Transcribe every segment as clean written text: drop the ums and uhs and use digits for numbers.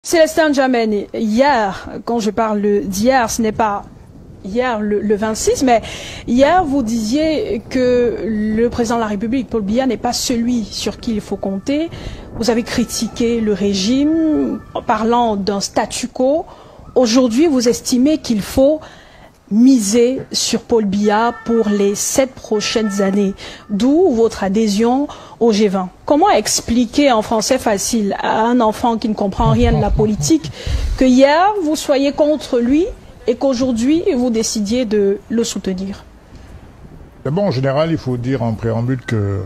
Célestin Djamène, hier, quand je parle d'hier, ce n'est pas hier le 26, mais hier vous disiez que le président de la République, Paul Biya, n'est pas celui sur qui il faut compter. Vous avez critiqué le régime en parlant d'un statu quo. Aujourd'hui, vous estimez qu'il faut miser sur Paul Biya pour les 7 prochaines années, d'où votre adhésion au G20. Comment expliquer en français facile à un enfant qui ne comprend rien de la politique que hier vous soyez contre lui et qu'aujourd'hui vous décidiez de le soutenir? D'abord, en général, il faut dire en préambule que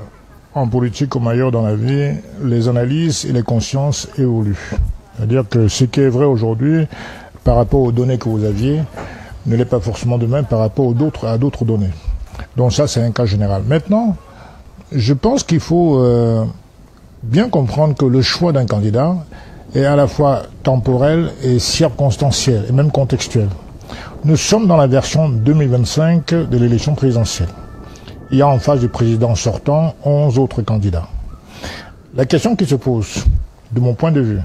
en politique comme ailleurs dans la vie, les analyses et les consciences évoluent. C'est-à-dire que ce qui est vrai aujourd'hui par rapport aux données que vous aviez ne l'est pas forcément demain par rapport à d'autres données. Donc ça, c'est un cas général. Maintenant, je pense qu'il faut bien comprendre que le choix d'un candidat est à la fois temporel et circonstanciel, et même contextuel. Nous sommes dans la version 2025 de l'élection présidentielle. Il y a en face du président sortant 11 autres candidats. La question qui se pose, de mon point de vue,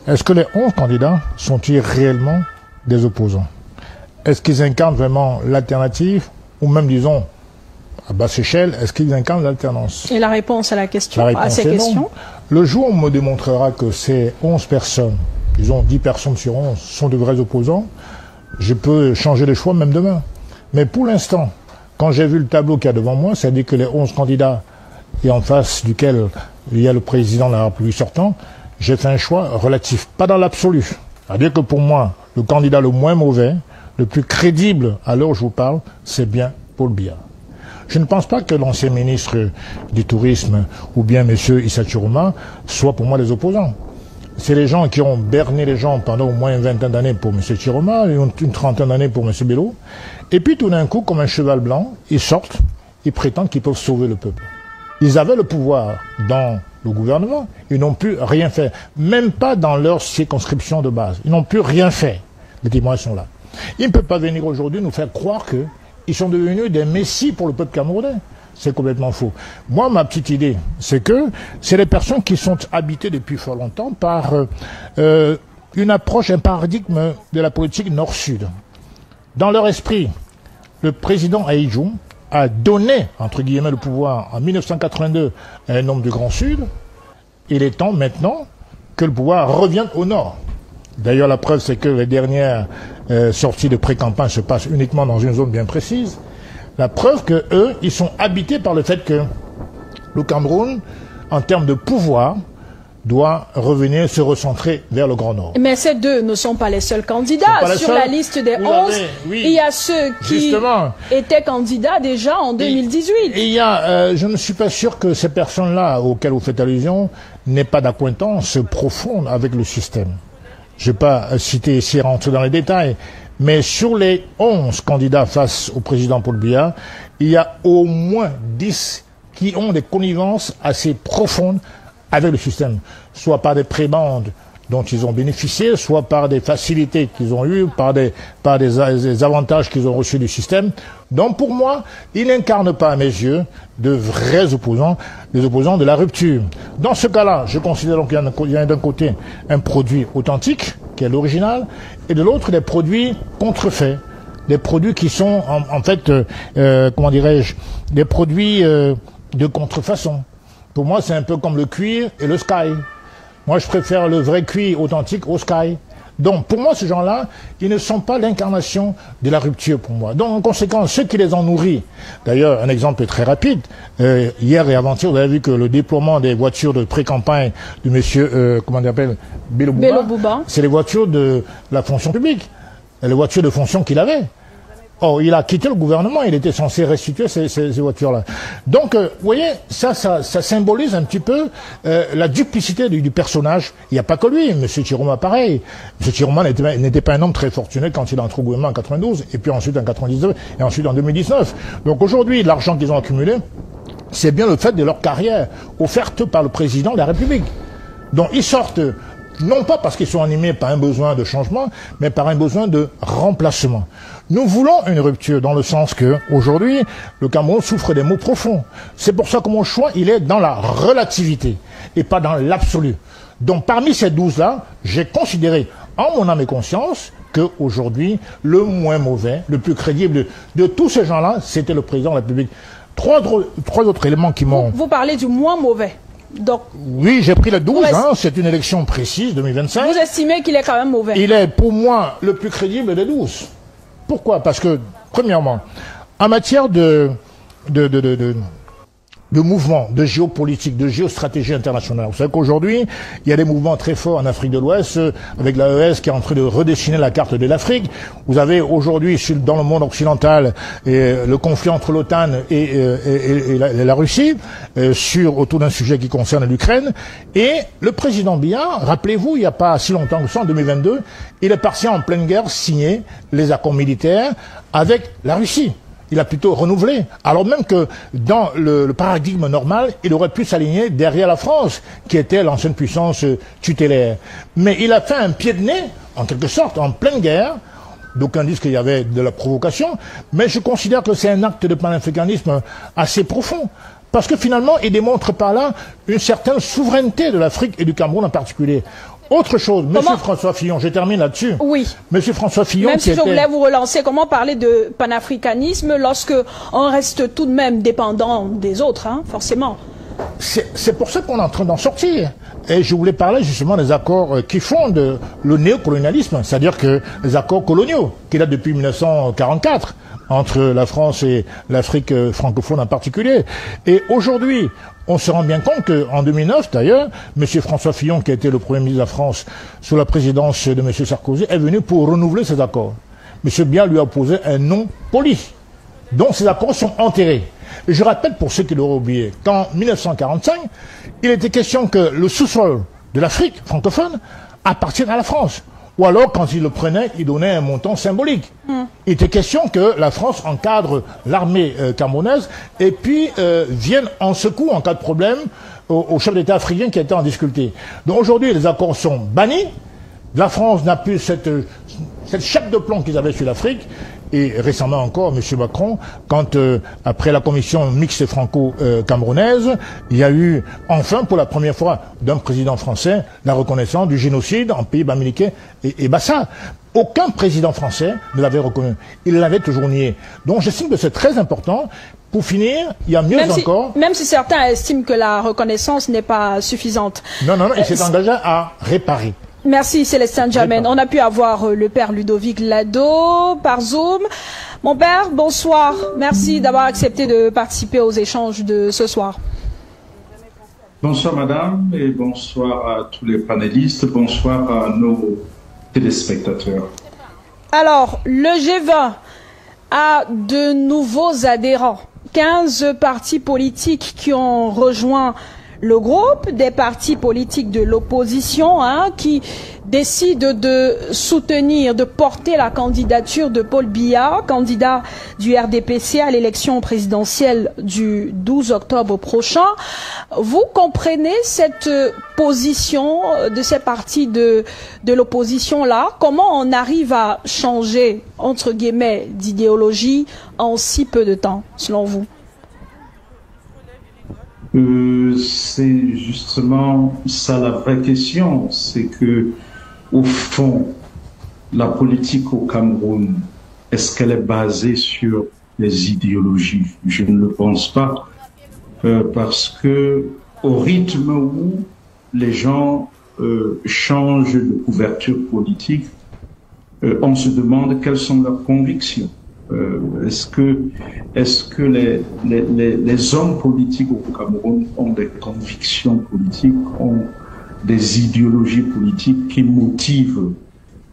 est-ce que les 11 candidats sont-ils réellement des opposants? Est-ce qu'ils incarnent vraiment l'alternative, ou même, disons, à basse échelle, est-ce qu'ils incarnent l'alternance? Et la réponse à la question, à ces questions? Non. Le jour où on me démontrera que ces 11 personnes, disons 10 personnes sur 11, sont de vrais opposants, je peux changer les choix même demain. Mais pour l'instant, quand j'ai vu le tableau qu'il y a devant moi, c'est-à-dire que les 11 candidats et en face duquel il y a le président de la République sortant, j'ai fait un choix relatif, pas dans l'absolu. C'est-à-dire que pour moi, le candidat le moins mauvais, le plus crédible à l'heure où je vous parle, c'est bien Paul Biya. Je ne pense pas que l'ancien ministre du Tourisme ou bien M. Issa Chiroma soient pour moi des opposants. C'est les gens qui ont berné les gens pendant au moins une vingtaine d'années pour M. Chiroma, une trentaine d'années pour M. Bello. Et puis tout d'un coup, comme un cheval blanc, ils sortent, ils prétendent qu'ils peuvent sauver le peuple. Ils avaient le pouvoir dans le gouvernement, ils n'ont pu rien faire. Même pas dans leur circonscription de base. Ils n'ont pu rien faire. Les témoins sont là. Ils ne peuvent pas venir aujourd'hui nous faire croire qu'ils sont devenus des messies pour le peuple camerounais. C'est complètement faux. Moi, ma petite idée, c'est que c'est les personnes qui sont habitées depuis fort longtemps par une approche, un paradigme de la politique nord-sud. Dans leur esprit, le président Ahidjo a donné, entre guillemets, le pouvoir en 1982 à un homme du Grand Sud. Il est temps maintenant que le pouvoir revienne au nord. D'ailleurs, la preuve, c'est que les dernières sorties de pré-campagne se passent uniquement dans une zone bien précise. La preuve qu'eux, ils sont habités par le fait que le Cameroun, en termes de pouvoir, doit revenir se recentrer vers le Grand Nord. Mais ces deux ne sont pas les seuls candidats. Sur la liste des 11, il y a ceux qui étaient candidats déjà en 2018. Et il y a, je ne suis pas sûr que ces personnes-là auxquelles vous faites allusion n'aient pas d'acquaintance profonde avec le système. Je ne vais pas citer ici, rentrer dans les détails, mais sur les 11 candidats face au président Paul Biya, il y a au moins 10 qui ont des connivences assez profondes avec le système, soit par des prébendes dont ils ont bénéficié, soit par des facilités qu'ils ont eues, par des avantages qu'ils ont reçus du système. Donc pour moi, ils n'incarnent pas à mes yeux de vrais opposants, des opposants de la rupture. Dans ce cas-là, je considère donc qu'il y a d'un côté un produit authentique, qui est l'original, et de l'autre des produits contrefaits, des produits qui sont en fait, comment dirais-je, des produits de contrefaçon. Pour moi, c'est un peu comme le cuir et le sky. Moi, je préfère le vrai cuir authentique au sky. Donc, pour moi, ces gens-là, ils ne sont pas l'incarnation de la rupture pour moi. Donc, en conséquence, ceux qui les ont nourris, d'ailleurs, un exemple très rapide, hier et avant-hier, vous avez vu que le déploiement des voitures de pré-campagne de monsieur, comment on appelle, Bello Bouba, c'est les voitures de la fonction publique, les voitures de fonction qu'il avait. Or, il a quitté le gouvernement, il était censé restituer ces voitures-là. Donc, vous voyez, ça symbolise un petit peu la duplicité du personnage. Il n'y a pas que lui, M. Chiroma pareil. M. Chiroma n'était pas un homme très fortuné quand il est entré au gouvernement en 92, et puis ensuite en 99, et ensuite en 2019. Donc aujourd'hui, l'argent qu'ils ont accumulé, c'est bien le fait de leur carrière offerte par le président de la République. Donc ils sortent, non pas parce qu'ils sont animés par un besoin de changement, mais par un besoin de remplacement. Nous voulons une rupture dans le sens que, aujourd'hui, le Cameroun souffre des maux profonds. C'est pour ça que mon choix, il est dans la relativité et pas dans l'absolu. Donc parmi ces 12-là, j'ai considéré en mon âme et conscience qu'aujourd'hui, le moins mauvais, le plus crédible de tous ces gens-là, c'était le président de la République. Trois autres éléments qui m'ont... Vous parlez du moins mauvais. Donc, oui, j'ai pris le 12, c'est une élection précise, 2025. Vous estimez qu'il est quand même mauvais? Il est pour moi le plus crédible des 12. Pourquoi? Parce que, premièrement, en matière de mouvements, de géopolitique, de géostratégie internationale. Vous savez qu'aujourd'hui, il y a des mouvements très forts en Afrique de l'Ouest, avec l'AES qui est en train de redessiner la carte de l'Afrique. Vous avez aujourd'hui, dans le monde occidental, le conflit entre l'OTAN et la Russie, autour d'un sujet qui concerne l'Ukraine. Et le président Biya, rappelez-vous, il n'y a pas si longtemps que ça, en 2022, il est parti en pleine guerre signer les accords militaires avec la Russie. Il a plutôt renouvelé, alors même que dans le paradigme normal, il aurait pu s'aligner derrière la France, qui était l'ancienne puissance tutélaire. Mais il a fait un pied de nez, en quelque sorte, en pleine guerre. D'aucuns disent qu'il y avait de la provocation, mais je considère que c'est un acte de panafricanisme assez profond. Parce que finalement, il démontre par là une certaine souveraineté de l'Afrique et du Cameroun en particulier. Autre chose, Monsieur François Fillon, je termine là-dessus. Oui. Monsieur François Fillon, même si je voulais vous relancer, comment parler de panafricanisme lorsque on reste tout de même dépendant des autres, hein, forcément? C'est pour ça qu'on est en train d'en sortir. Et je voulais parler justement des accords qui fondent le néocolonialisme, c'est-à-dire que les accords coloniaux, qui datent depuis 1944, entre la France et l'Afrique francophone en particulier. Et aujourd'hui, on se rend bien compte qu'en 2009, d'ailleurs, M. François Fillon, qui a été le Premier ministre de la France sous la présidence de M. Sarkozy, est venu pour renouveler ces accords. M. Biya lui a opposé un non poli. Donc ces accords sont enterrés. Et je rappelle pour ceux qui l'auraient oublié qu'en 1945, il était question que le sous-sol de l'Afrique francophone appartienne à la France. Ou alors, quand il le prenait, il donnait un montant symbolique. Il était question que la France encadre l'armée camerounaise et puis vienne en secours en cas de problème au chef d'État africain qui était en difficulté. Donc aujourd'hui, les accords sont bannis. La France n'a plus cette chape de plomb qu'ils avaient sur l'Afrique. Et récemment encore, M. Macron, quand après la commission mixte franco-camerounaise, il y a eu enfin pour la première fois d'un président français la reconnaissance du génocide en pays bamileke et Bassa. Aucun président français ne l'avait reconnu. Il l'avait toujours nié. Donc j'estime que c'est très important. Pour finir, il y a mieux encore... Même si certains estiment que la reconnaissance n'est pas suffisante. Non, il s'est engagé à réparer. Merci Célestin Djamène. On a pu avoir le père Ludovic Lado par Zoom. Mon père, bonsoir. Merci d'avoir accepté de participer aux échanges de ce soir. Bonsoir madame et bonsoir à tous les panélistes. Bonsoir à nos téléspectateurs. Alors, le G20 a de nouveaux adhérents. 15 partis politiques qui ont rejoint le groupe, des partis politiques de l'opposition qui décident de soutenir, de porter la candidature de Paul Biya, candidat du RDPC à l'élection présidentielle du 12 octobre prochain. Vous comprenez cette position de ces partis de l'opposition-là? Comment on arrive à changer, entre guillemets, d'idéologie en si peu de temps, selon vous? C'est justement ça la vraie question, c'est que au fond, la politique au Cameroun, est-ce qu'elle est basée sur les idéologies? Je ne le pense pas, parce que au rythme où les gens changent de couverture politique, on se demande quelles sont leurs convictions. Est-ce que les hommes politiques au Cameroun ont des convictions politiques, ont des idéologies politiques qui motivent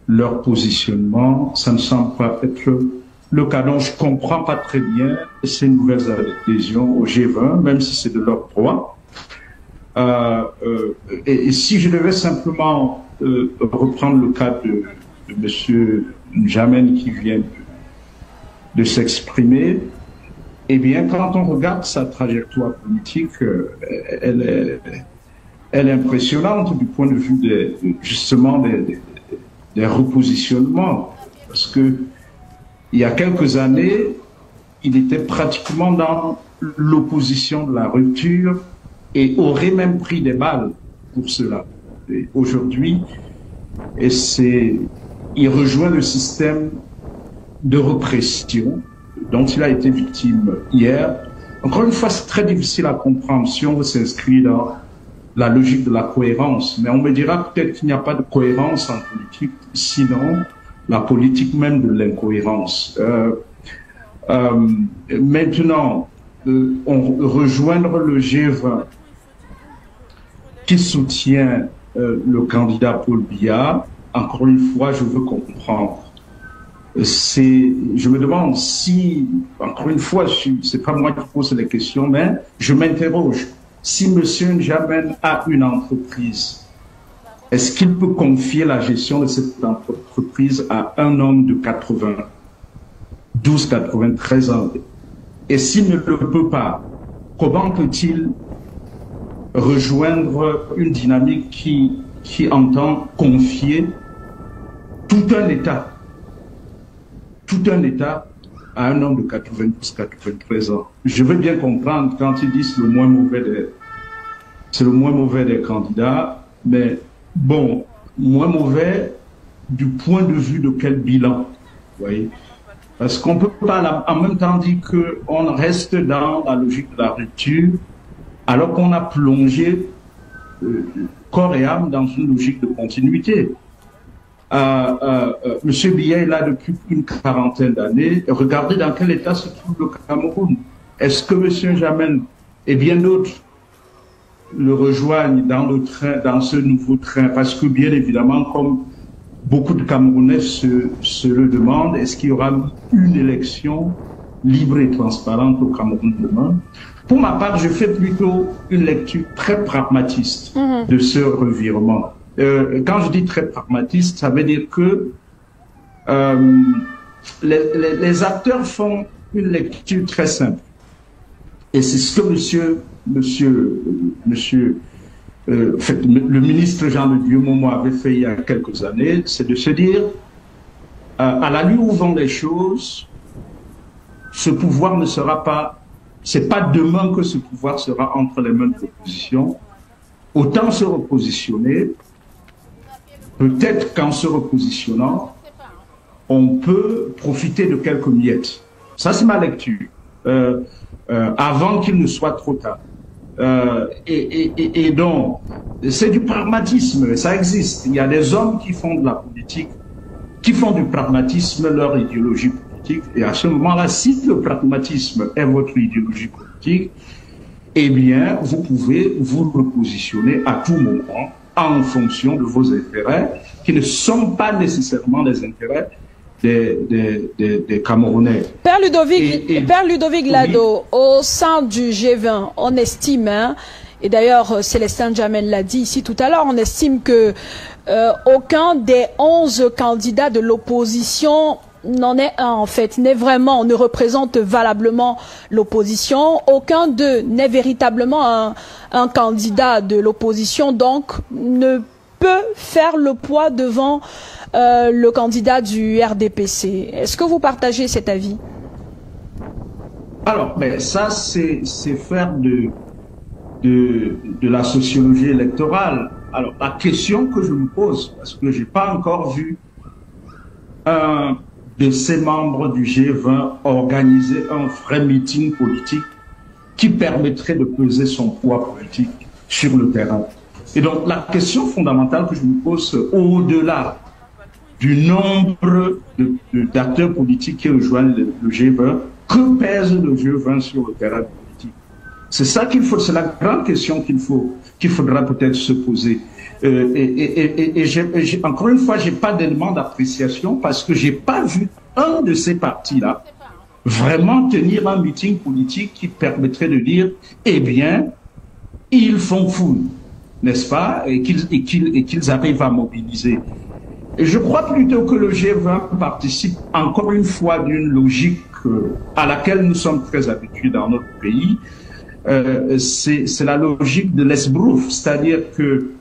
leur positionnement? Ça ne semble pas être le cas. Donc je comprends pas très bien ces nouvelles adhésions au G20, même si c'est de leur droit. Et si je devais simplement reprendre le cas de M. Djamène qui vient de s'exprimer, eh bien, quand on regarde sa trajectoire politique, elle est impressionnante du point de vue justement des repositionnements. Parce que il y a quelques années, il était pratiquement dans l'opposition de la rupture et aurait même pris des balles pour cela. aujourd'hui, et il rejoint le système de répression dont il a été victime hier. Encore une fois, c'est très difficile à comprendre si on s'inscrit dans la logique de la cohérence. Mais on me dira peut-être qu'il n'y a pas de cohérence en politique, sinon la politique même de l'incohérence. Maintenant, rejoindre le G20 qui soutient le candidat Paul Biya, encore une fois, je veux comprendre. Je me demande si, encore une fois, c'est pas moi qui pose les questions, mais je m'interroge. Si M. N'Djamène a une entreprise, est-ce qu'il peut confier la gestion de cette entreprise à un homme de 93 ans? Et s'il ne le peut pas, comment peut-il rejoindre une dynamique qui entend confier tout un État à un homme de 93 ans? Je veux bien comprendre quand ils disent c'est le moins mauvais des candidats, mais bon, moins mauvais du point de vue de quel bilan, vous voyez? Parce qu'on peut pas en même temps dire qu'on reste dans la logique de la rupture, alors qu'on a plongé corps et âme dans une logique de continuité. Monsieur Biya est là depuis une quarantaine d'années. Regardez dans quel état se trouve le Cameroun. Est-ce que Monsieur N'Djamène et bien d'autres le rejoignent dans ce nouveau train? Parce que bien évidemment, comme beaucoup de Camerounais se le demandent, est-ce qu'il y aura une élection libre et transparente au Cameroun demain? Pour ma part, je fais plutôt une lecture très pragmatiste de ce revirement. Quand je dis très pragmatiste, ça veut dire que les acteurs font une lecture très simple. Et c'est ce que le ministre Jean de Dieumomo avait fait il y a quelques années, c'est de se dire, à la lueur où vont les choses, ce pouvoir ne sera pas, c'est pas demain que ce pouvoir sera entre les mains de l'opposition. Autant se repositionner, peut-être qu'en se repositionnant, on peut profiter de quelques miettes. Ça, c'est ma lecture. Avant qu'il ne soit trop tard. Et donc, c'est du pragmatisme, ça existe. Il y a des hommes qui font de la politique, qui font du pragmatisme leur idéologie politique. Et à ce moment-là, si le pragmatisme est votre idéologie politique, eh bien, vous pouvez vous repositionner à tout moment en fonction de vos intérêts, qui ne sont pas nécessairement les intérêts des Camerounais. Père Ludovic Lado, au sein du G20, on estime, et d'ailleurs Célestin N'Djamène l'a dit ici tout à l'heure, on estime que aucun des 11 candidats de l'opposition n'en est un, en fait, ne représente valablement l'opposition. Aucun d'eux n'est véritablement un candidat de l'opposition, donc ne peut faire le poids devant le candidat du RDPC. Est-ce que vous partagez cet avis? Alors, mais ça, c'est faire de la sociologie électorale. Alors, la question que je me pose, parce que je n'ai pas encore vu un de ces membres du G20 organiser un vrai meeting politique qui permettrait de peser son poids politique sur le terrain. Et donc, la question fondamentale que je me pose, au-delà du nombre d'acteurs politiques qui rejoignent le G20, que pèse le G20 sur le terrain politique? C'est ça qu'il faut, c'est la grande question qu'il faudra peut-être se poser. Encore une fois, j'ai pas d'élément d'appréciation parce que j'ai pas vu un de ces partis-là vraiment tenir un meeting politique qui permettrait de dire, eh bien, ils font foule, n'est-ce pas, et qu'ils arrivent à mobiliser. Et je crois plutôt que le G20 participe encore une fois d'une logique à laquelle nous sommes très habitués dans notre pays. C'est la logique de l'esbrouf, c'est-à-dire que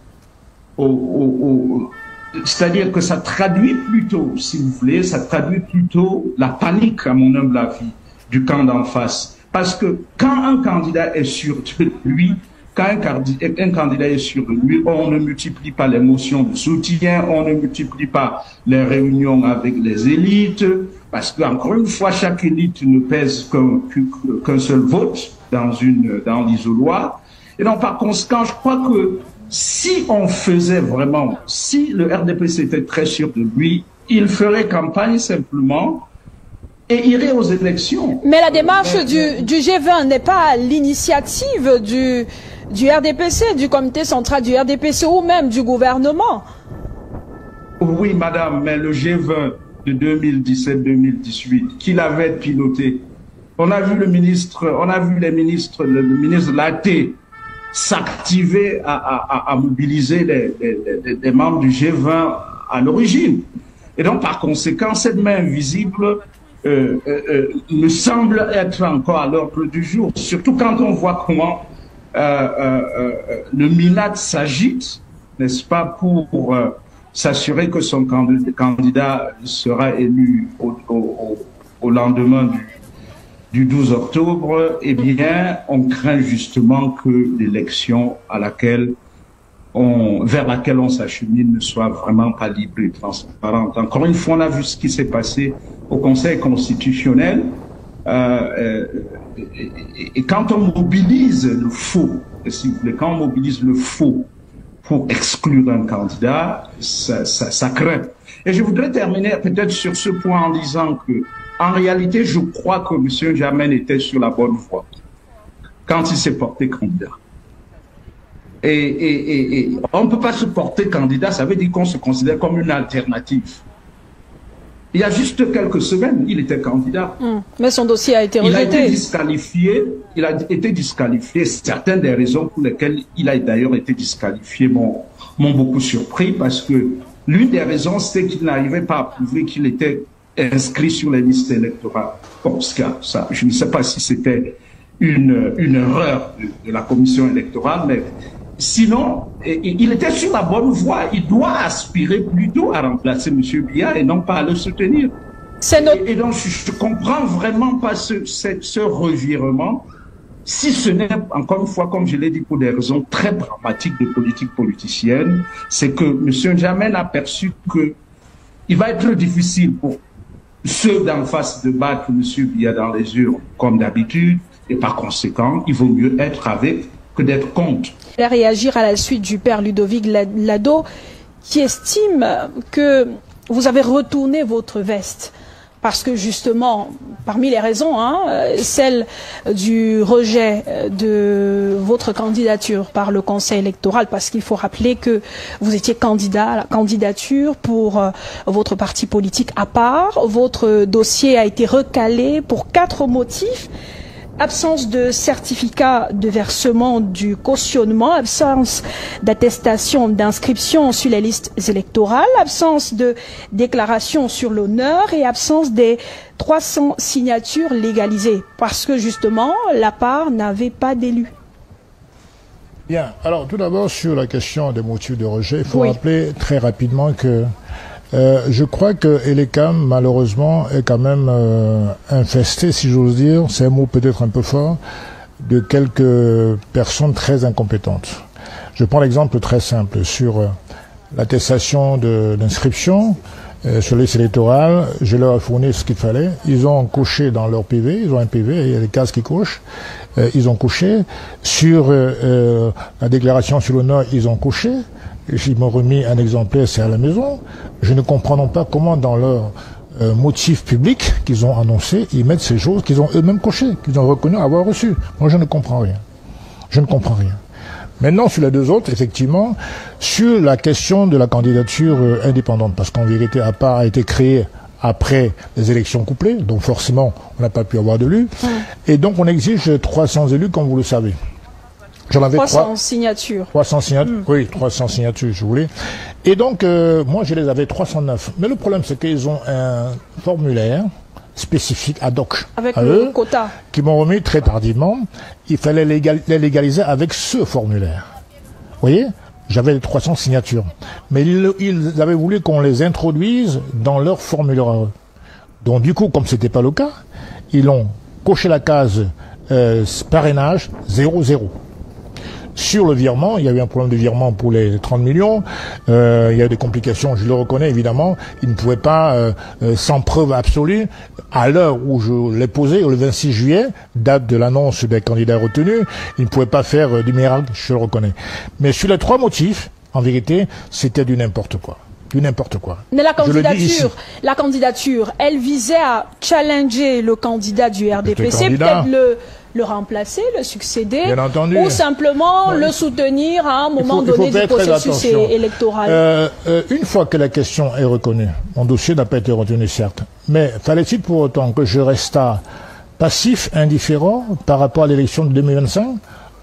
ça traduit plutôt, si vous voulez, ça traduit plutôt la panique, à mon humble avis, du camp d'en face. Parce que quand un candidat est sûr de lui, quand un candidat est sur lui, on ne multiplie pas les motions de soutien, on ne multiplie pas les réunions avec les élites, parce qu'encore une fois, chaque élite ne pèse qu'un seul vote dans l'isoloir. Et donc, par conséquent, je crois que si on faisait vraiment, si le RDPC était très sûr de lui, il ferait campagne simplement et irait aux élections. Mais la démarche du G20 n'est pas à l'initiative du RDPC, du comité central du RDPC ou même du gouvernement. Oui, madame, mais le G20 de 2017-2018, qui l'avait piloté, on a vu le ministre Laté s'activer à mobiliser les membres du G20 à l'origine. Et donc, par conséquent, cette main invisible me semble être encore à l'ordre du jour, surtout quand on voit comment le MINAT s'agite, n'est-ce pas, pour s'assurer que son candidat sera élu au lendemain du 12 octobre. Eh bien, on craint justement que l'élection vers laquelle on s'achemine ne soit vraiment pas libre et transparente. Encore une fois, on a vu ce qui s'est passé au Conseil constitutionnel. Et quand on mobilise le faux, si vous voulez, quand on mobilise le faux pour exclure un candidat, ça craint. Et je voudrais terminer peut-être sur ce point en disant que, en réalité, je crois que M. N'Djamène était sur la bonne voie quand il s'est porté candidat. Et on ne peut pas se porter candidat, ça veut dire qu'on se considère comme une alternative. Il y a juste quelques semaines, il était candidat. Mais son dossier a été rejeté. Il a été disqualifié. Certaines des raisons pour lesquelles il a d'ailleurs été disqualifié m'ont beaucoup surpris, parce que l'une des raisons, c'est qu'il n'arrivait pas à prouver qu'il était inscrit sur les listes électorales. Bon, ça, je ne sais pas si c'était une erreur de la commission électorale, mais sinon, il était sur la bonne voie. Il doit aspirer plutôt à remplacer M. Biya et non pas à le soutenir. Et donc, je ne comprends vraiment pas ce revirement, si ce n'est, encore une fois, comme je l'ai dit, pour des raisons très dramatiques de politique politicienne. C'est que M. N'Djamène a perçu qu'il va être difficile pour ceux d'en face de battre M. Biya dans les urnes, comme d'habitude, et par conséquent, il vaut mieux être avec que d'être contre. Il a réagir à la suite du père Ludovic Lado, qui estime que vous avez retourné votre veste. Parce que justement, parmi les raisons, celle du rejet de votre candidature par le Conseil électoral, parce qu'il faut rappeler que vous étiez candidat à la candidature pour votre parti politique à part. Votre dossier a été recalé pour 4 motifs. Absence de certificat de versement du cautionnement, absence d'attestation d'inscription sur les listes électorales, absence de déclaration sur l'honneur et absence des 300 signatures légalisées, parce que justement, la part n'avait pas d'élu. Bien, alors tout d'abord sur la question des motifs de rejet, il faut rappeler très rapidement que je crois que Elecam, malheureusement, est quand même infesté, si j'ose dire, c'est un mot peut-être un peu fort, de quelques personnes très incompétentes. Je prends l'exemple très simple sur l'attestation d'inscription sur les listes électorales. Je leur ai fourni ce qu'il fallait. Ils ont coché dans leur PV, ils ont un PV, il y a des cases qui cochent. Ils ont coché. Sur la déclaration sur l'honneur, ils ont coché. Ils m'ont remis un exemplaire, c'est à la maison. Je ne comprends pas comment dans leur motif public qu'ils ont annoncé, ils mettent ces choses qu'ils ont eux-mêmes cochées, qu'ils ont reconnu avoir reçues. Moi, je ne comprends rien. Je ne comprends rien. Maintenant, sur les deux autres, effectivement, sur la question de la candidature indépendante, parce qu'en vérité, APAR a été créée après les élections couplées, donc forcément, on n'a pas pu avoir d'élus. Et donc, on exige 300 élus, comme vous le savez. J'en avais 300 signatures. 300 signatures, oui, 300 signatures, je voulais. Et donc, moi, je les avais 309. Mais le problème, c'est qu'ils ont un formulaire spécifique ad hoc avec à le eux, quota, qui m'ont remis très tardivement. Il fallait les légaliser avec ce formulaire. Vous voyez, j'avais les 300 signatures. Mais ils avaient voulu qu'on les introduise dans leur formulaire à eux. Donc, du coup, comme c'était pas le cas, ils ont coché la case parrainage 00. sur le virement. Il y a eu un problème de virement pour les 30 millions. Il y a eu des complications, je le reconnais évidemment. Il ne pouvait pas, sans preuve absolue, à l'heure où je l'ai posé, le 26 juillet, date de l'annonce des candidats retenus, il ne pouvait pas faire du miracle, je le reconnais. Mais sur les 3 motifs, en vérité, c'était du n'importe quoi. Du n'importe quoi. Mais la candidature, elle visait à challenger le candidat du RDPC, peut-être le remplacer, le succéder, ou simplement le soutenir à un moment donné du processus électoral. Une fois que la question est reconnue, mon dossier n'a pas été retenu certes, mais fallait-il pour autant que je restât passif, indifférent par rapport à l'élection de 2025?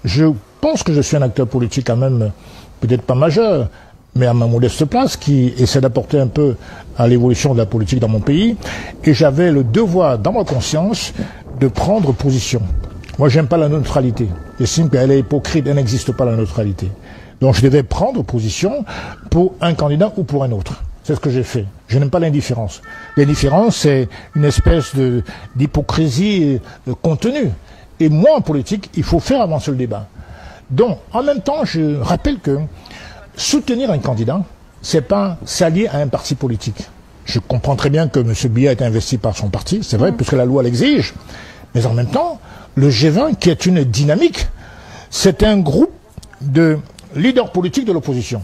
Je pense que je suis un acteur politique quand même, peut-être pas majeur, mais à ma modeste place, qui essaie d'apporter un peu à l'évolution de la politique dans mon pays, et j'avais le devoir, dans ma conscience, de prendre position. Moi, j'aime pas la neutralité. J'estime qu'elle est hypocrite, elle n'existe pas la neutralité. Donc je devais prendre position pour un candidat ou pour un autre. C'est ce que j'ai fait. Je n'aime pas l'indifférence. L'indifférence, c'est une espèce d'hypocrisie contenue. Et moi, en politique, il faut faire avancer le débat. Donc, en même temps, je rappelle que soutenir un candidat, c'est pas s'allier à un parti politique. Je comprends très bien que M. Biya est investi par son parti, c'est vrai, puisque la loi l'exige. Mais en même temps, le G20, qui est une dynamique, c'est un groupe de leaders politiques de l'opposition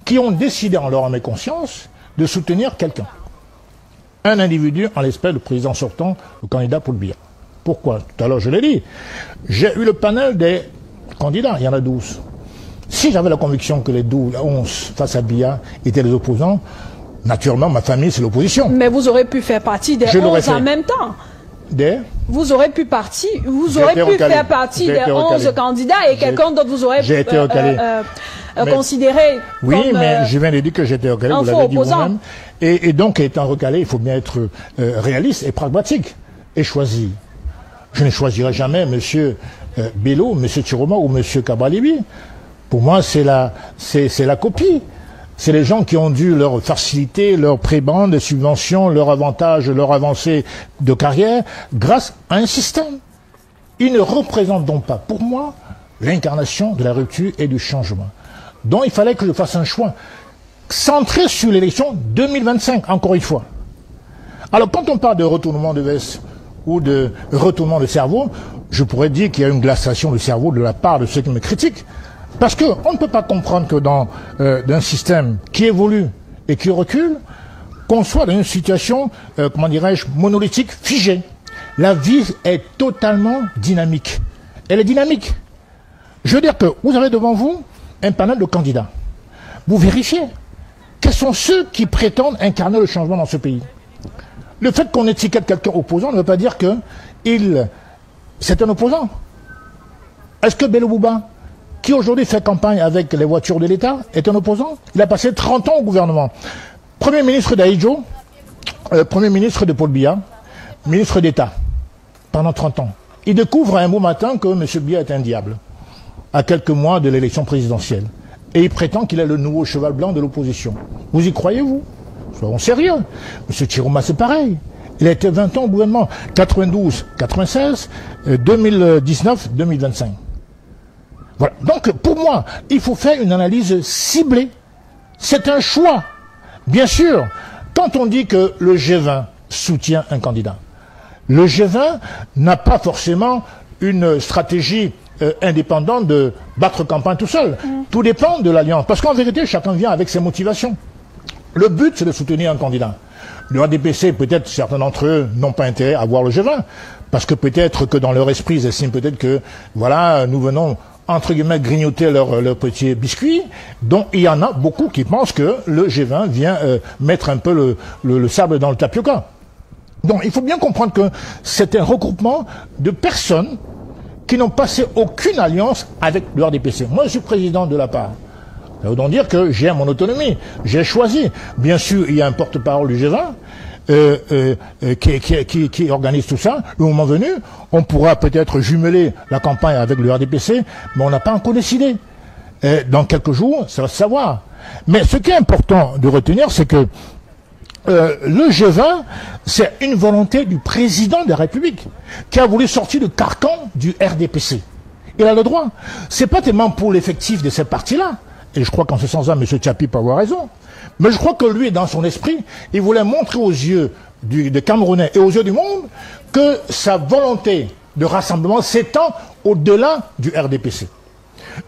qui ont décidé en leur âme et conscience de soutenir quelqu'un. Un individu, en l'espèce le président sortant, le candidat Paul Biya. Pourquoi? Tout à l'heure, je l'ai dit. J'ai eu le panel des candidats, il y en a 12. Si j'avais la conviction que les 11 face à Biya étaient les opposants, naturellement, ma famille, c'est l'opposition. Mais vous aurez pu faire partie des 11 en même temps. Vous aurez pu faire partie des 11 candidats et quelqu'un d'autre vous aurait considéré oui, comme mais je viens de dire que j'étais recalé, vous l'avez dit vous-même. Et donc, étant recalé, il faut bien être réaliste et pragmatique et choisi. Je ne choisirai jamais M. Bello, M. Chiroma ou M. Kabalibi. Pour moi, c'est la copie. C'est les gens qui ont dû leur faciliter, leur prébande, des subventions, leur avantage, leur avancée de carrière, grâce à un système. Ils ne représentent donc pas, pour moi, l'incarnation de la rupture et du changement. Donc il fallait que je fasse un choix centré sur l'élection 2025, encore une fois. Alors quand on parle de retournement de veste ou de retournement de cerveau, je pourrais dire qu'il y a une glaciation du cerveau de la part de ceux qui me critiquent. Parce qu'on ne peut pas comprendre que dans un système qui évolue et qui recule, qu'on soit dans une situation, comment dirais-je, monolithique, figée. La vie est totalement dynamique. Elle est dynamique. Je veux dire que vous avez devant vous un panel de candidats. Vous vérifiez quels sont ceux qui prétendent incarner le changement dans ce pays. Le fait qu'on étiquette quelqu'un opposant ne veut pas dire que c'est un opposant. Est-ce que Bello Bouba, qui aujourd'hui fait campagne avec les voitures de l'État, est un opposant? Il a passé 30 ans au gouvernement. Premier ministre d'Aïdjo, premier ministre de Paul Biya, ministre d'État, pendant 30 ans. Il découvre un beau matin que M. Biya est un diable, à quelques mois de l'élection présidentielle. Et il prétend qu'il est le nouveau cheval blanc de l'opposition. Vous y croyez, vous? Soyons sérieux. M. Chiroma, c'est pareil. Il a été 20 ans au gouvernement, 92, 96, 2019, 2025. Voilà. Donc, pour moi, il faut faire une analyse ciblée. C'est un choix. Bien sûr, quand on dit que le G20 soutient un candidat, le G20 n'a pas forcément une stratégie indépendante de battre campagne tout seul. Tout dépend de l'alliance. Parce qu'en vérité, chacun vient avec ses motivations. Le but, c'est de soutenir un candidat. Le RDPC, peut-être, certains d'entre eux n'ont pas intérêt à voir le G20. Parce que peut-être que dans leur esprit, ils estiment peut-être que, voilà, nous venons entre guillemets, grignoter leur petit biscuit. Donc, il y en a beaucoup qui pensent que le G20 vient mettre un peu le sable dans le tapioca. Donc, il faut bien comprendre que c'est un regroupement de personnes qui n'ont passé aucune alliance avec le RDPC. Moi, je suis président de la part. Ça veut donc dire que j'ai mon autonomie. J'ai choisi. Bien sûr, il y a un porte-parole du G20 qui organise tout ça. Le moment venu, on pourra peut-être jumeler la campagne avec le RDPC, mais on n'a pas encore décidé. Dans quelques jours, ça va se savoir. Mais ce qui est important de retenir, c'est que le G20, c'est une volonté du président de la République qui a voulu sortir du carcan du RDPC. Il a le droit. C'est pas tellement pour l'effectif de ces partis-là. Et je crois qu'en ce sens-là, M. Tchapi peut avoir raison. Mais je crois que lui, dans son esprit, il voulait montrer aux yeux des Camerounais et aux yeux du monde que sa volonté de rassemblement s'étend au-delà du RDPC.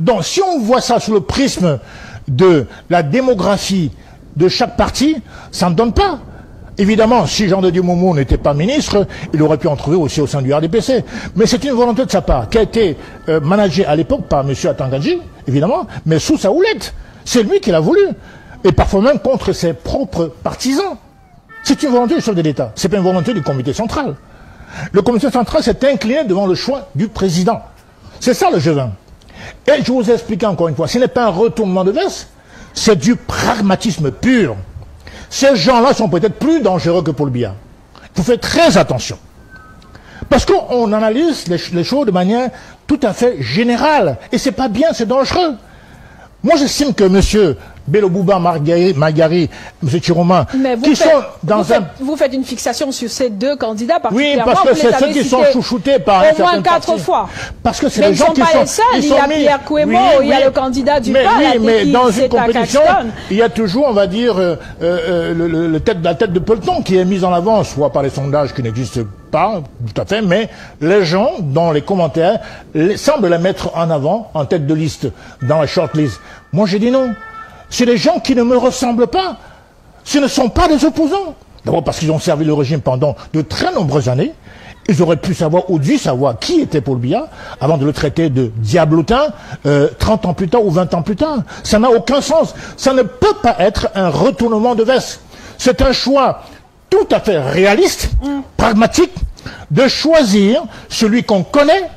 Donc, si on voit ça sous le prisme de la démographie de chaque parti, ça ne donne pas. Évidemment, si Jean de Dieu Momo n'était pas ministre, il aurait pu en trouver aussi au sein du RDPC. Mais c'est une volonté de sa part, qui a été managée à l'époque par M. Atangadji, évidemment, mais sous sa houlette. C'est lui qui l'a voulu. Et parfois même contre ses propres partisans. C'est une volonté du chef de l'État. C'est pas une volonté du comité central. Le comité central s'est incliné devant le choix du président. C'est ça le G20. Et je vous ai expliqué encore une fois, ce n'est pas un retournement de veste, c'est du pragmatisme pur. Ces gens-là sont peut-être plus dangereux que Paul Biya. Il faut faire très attention. Parce qu'on analyse les choses de manière tout à fait générale. Et c'est pas bien, c'est dangereux. Moi, j'estime que M. Bello Bouba Magari, M. Chiroma, qui sont dans vous faites une fixation sur ces deux candidats particulièrement. Oui, parce que c'est ceux qui sont chouchoutés par au moins 4 fois. Parce que c'est les gens qui sont... Mais ils ne sont pas les seuls. Il y a Pierre Kouemo, il y a le candidat du PAL. Oui, mais dans une compétition, il y a toujours, on va dire, la tête de peloton qui est mise en avant, soit par les sondages qui n'existent pas, tout à fait, mais les gens, dans les commentaires, semblent la mettre en avant, en tête de liste, dans la shortlist. Moi, j'ai dit non. C'est des gens qui ne me ressemblent pas. Ce ne sont pas des opposants. D'abord parce qu'ils ont servi le régime pendant de très nombreuses années. Ils auraient pu savoir ou dû savoir qui était Paul Biya avant de le traiter de diablotin 30 ans plus tard ou 20 ans plus tard. Ça n'a aucun sens. Ça ne peut pas être un retournement de veste. C'est un choix tout à fait réaliste, pragmatique, de choisir celui qu'on connaît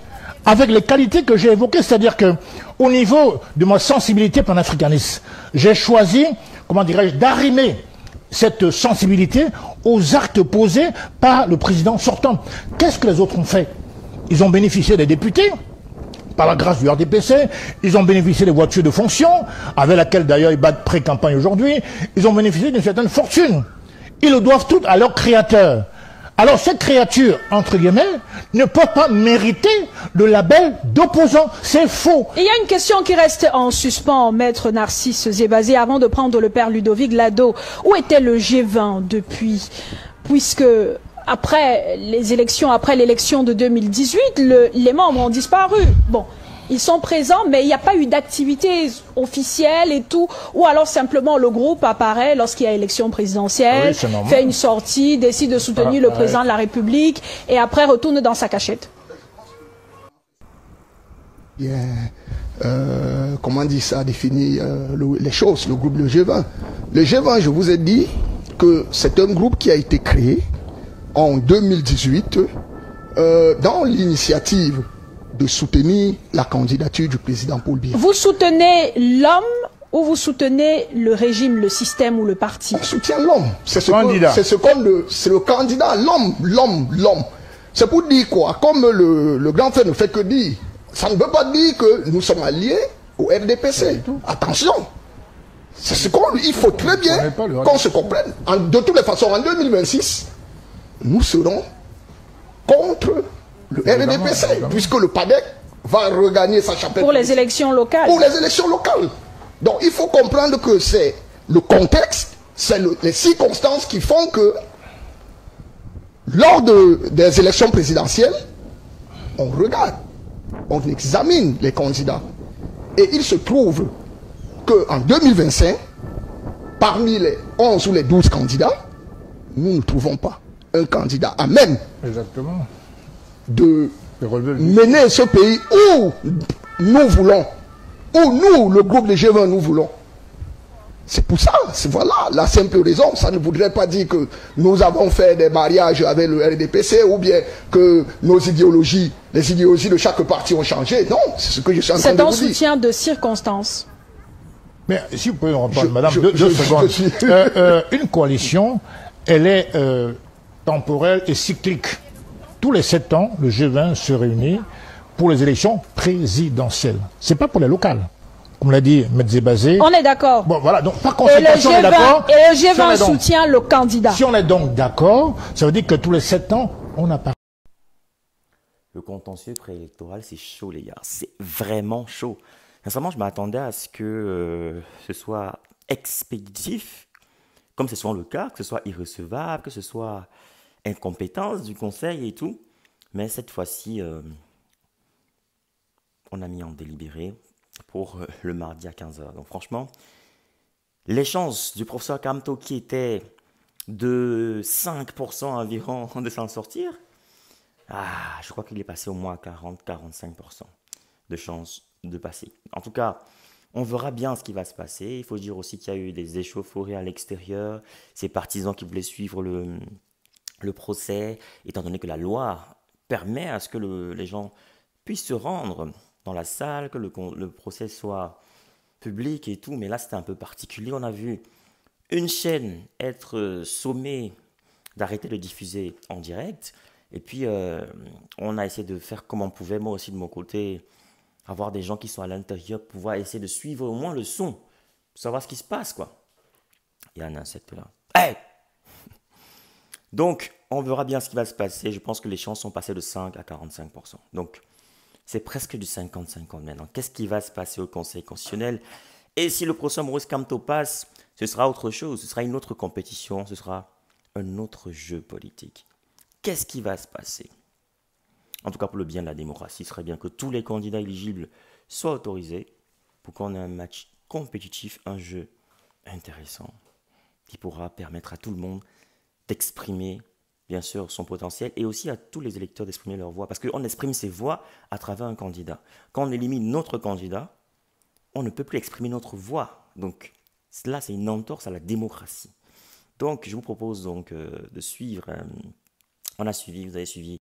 avec les qualités que j'ai évoquées. C'est-à-dire que au niveau de ma sensibilité panafricaniste, j'ai choisi, comment dirais-je, d'arrimer cette sensibilité aux actes posés par le président sortant. Qu'est-ce que les autres ont fait? Ils ont bénéficié des députés, par la grâce du RDPC, ils ont bénéficié des voitures de fonction, avec laquelle d'ailleurs ils battent pré-campagne aujourd'hui, ils ont bénéficié d'une certaine fortune. Ils le doivent tout à leur créateur. Alors cette créature, entre guillemets, ne peut pas mériter le label d'opposant. C'est faux. Il y a une question qui reste en suspens, maître Narcisse Zébazé, avant de prendre le père Ludovic Lado. Où était le G20 depuis? Puisque après l'élection de 2018, les membres ont disparu. Bon. Ils sont présents, mais il n'y a pas eu d'activité officielle et tout. Ou alors simplement le groupe apparaît lorsqu'il y a élection présidentielle, fait une sortie, décide de soutenir le président de la République et après retourne dans sa cachette. Comment dit ça, définir les choses, le groupe de G20. Le G20, je vous ai dit que c'est un groupe qui a été créé en 2018 dans l'initiative de soutenir la candidature du président Paul Biya. Vous soutenez l'homme ou vous soutenez le régime, le système ou le parti? On soutient l'homme. C'est le candidat, l'homme. C'est pour dire quoi? Comme le grand frère ne fait que dire, ça ne veut pas dire que nous sommes alliés au RDPC. Attention. C'est ce qu'il faut très bien qu'on se comprenne. De toutes les façons, en 2026, nous serons contre le RDPC, puisque le PADEC va regagner sa chapelle. Pour les élections locales. Pour les élections locales. Donc il faut comprendre que c'est le contexte, c'est les circonstances qui font que lors des élections présidentielles, on regarde, on examine les candidats. Et il se trouve qu'en 2025, parmi les 11 ou les 12 candidats, nous ne trouvons pas un candidat à même de mener ce pays où nous voulons, où nous, le groupe de G20, nous voulons. C'est pour ça, voilà la simple raison. Ça ne voudrait pas dire que nous avons fait des mariages avec le RDPC ou bien que nos idéologies, les idéologies de chaque parti ont changé. Non, c'est ce que je suis en train de vous dire. C'est un soutien de circonstance. Mais si vous pouvez me reprendre, madame, deux secondes. Une coalition, elle est temporelle et cyclique. Tous les 7 ans, le G20 se réunit pour les élections présidentielles. C'est pas pour les locales. Comme l'a dit M. Zébazé. On est d'accord. Bon, voilà. Donc, par conséquent, si on est d'accord. Et le G20 soutient le candidat. Si on est donc d'accord, ça veut dire que tous les 7 ans, on n'a pas. Le contentieux préélectoral, c'est chaud, les gars. C'est vraiment chaud. Sincèrement, je m'attendais à ce que ce soit expéditif, comme c'est souvent le cas, que ce soit irrecevable, que ce soit incompétence du conseil et tout. Mais cette fois-ci, on a mis en délibéré pour le mardi à 15h. Donc franchement, les chances du professeur Kamto qui était de 5% environ de s'en sortir, je crois qu'il est passé au moins à 40-45% de chances de passer. En tout cas, on verra bien ce qui va se passer. Il faut dire aussi qu'il y a eu des échauffourées à l'extérieur, ces partisans qui voulaient suivre le procès, étant donné que la loi permet à ce que les gens puissent se rendre dans la salle, que le procès soit public et tout. Mais là, c'était un peu particulier. On a vu une chaîne être sommée d'arrêter de diffuser en direct. Et puis, on a essayé de faire comme on pouvait, moi aussi de mon côté, avoir des gens qui sont à l'intérieur, pouvoir essayer de suivre au moins le son, pour savoir ce qui se passe, quoi. Il y a un insecte là. Hey! Donc, on verra bien ce qui va se passer. Je pense que les chances sont passées de 5 à 45%. Donc, c'est presque du 50-50 maintenant. Qu'est-ce qui va se passer au Conseil constitutionnel? Et si le procès Maurice Kamto passe, ce sera autre chose. Ce sera une autre compétition. Ce sera un autre jeu politique. Qu'est-ce qui va se passer? En tout cas, pour le bien de la démocratie, il serait bien que tous les candidats éligibles soient autorisés pour qu'on ait un match compétitif, un jeu intéressant qui pourra permettre à tout le monde d'exprimer, bien sûr, son potentiel et aussi à tous les électeurs d'exprimer leur voix. Parce qu'on exprime ses voix à travers un candidat. Quand on élimine notre candidat, on ne peut plus exprimer notre voix. Donc, là, c'est une entorse à la démocratie. Donc, je vous propose donc de suivre. On a suivi, vous avez suivi.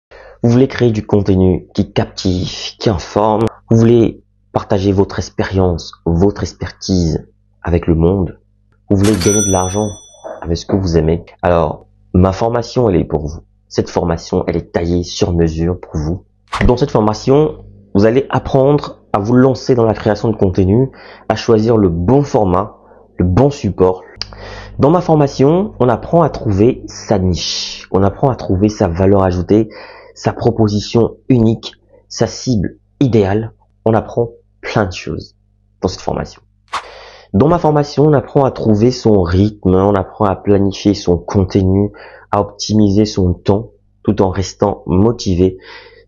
Vous voulez créer du contenu qui captive, qui informe. Vous voulez partager votre expérience, votre expertise avec le monde. Vous voulez gagner de l'argent avec ce que vous aimez. Alors, ma formation, elle est pour vous. Cette formation, elle est taillée sur mesure pour vous. Dans cette formation, vous allez apprendre à vous lancer dans la création de contenu, à choisir le bon format, le bon support. Dans ma formation, on apprend à trouver sa niche. On apprend à trouver sa valeur ajoutée, sa proposition unique, sa cible idéale. On apprend plein de choses dans cette formation. Dans ma formation, on apprend à trouver son rythme, on apprend à planifier son contenu, à optimiser son temps tout en restant motivé.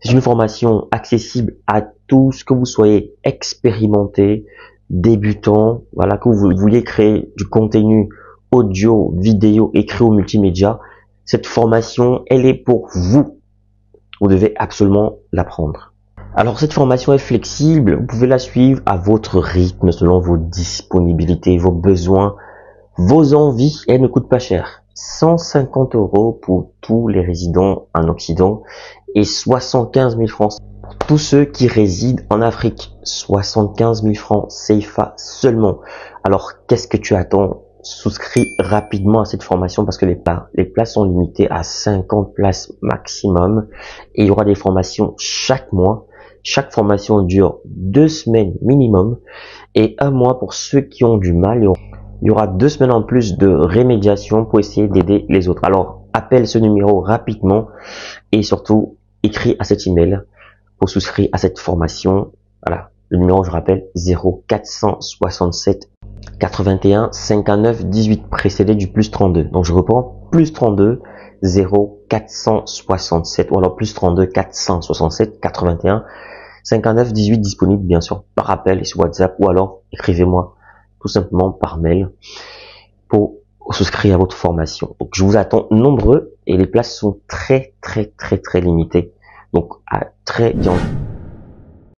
C'est une formation accessible à tous, que vous soyez expérimenté, débutant, voilà, que vous vouliez créer du contenu audio, vidéo, écrit ou multimédia. Cette formation, elle est pour vous. Vous devez absolument l'apprendre. Alors cette formation est flexible, vous pouvez la suivre à votre rythme, selon vos disponibilités, vos besoins, vos envies. Elle ne coûte pas cher. 150 € pour tous les résidents en Occident et 75 000 francs pour tous ceux qui résident en Afrique. 75 000 francs CFA seulement. Alors qu'est-ce que tu attends? Souscris rapidement à cette formation parce que les places sont limitées à 50 places maximum et il y aura des formations chaque mois. Chaque formation dure 2 semaines minimum et 1 mois pour ceux qui ont du mal. Il y aura 2 semaines en plus de rémédiation pour essayer d'aider les autres. Alors, appelle ce numéro rapidement et surtout, écris à cet email pour souscrire à cette formation. Voilà, le numéro, je rappelle, 0467 81 59 18 précédé du plus 32. Donc, je reprends, plus 32 0467 ou alors plus 32 467 81 59 18 disponible bien sûr par appel et sur WhatsApp ou alors écrivez-moi tout simplement par mail pour souscrire à votre formation. Donc je vous attends nombreux et les places sont très limitées. Donc à très bientôt.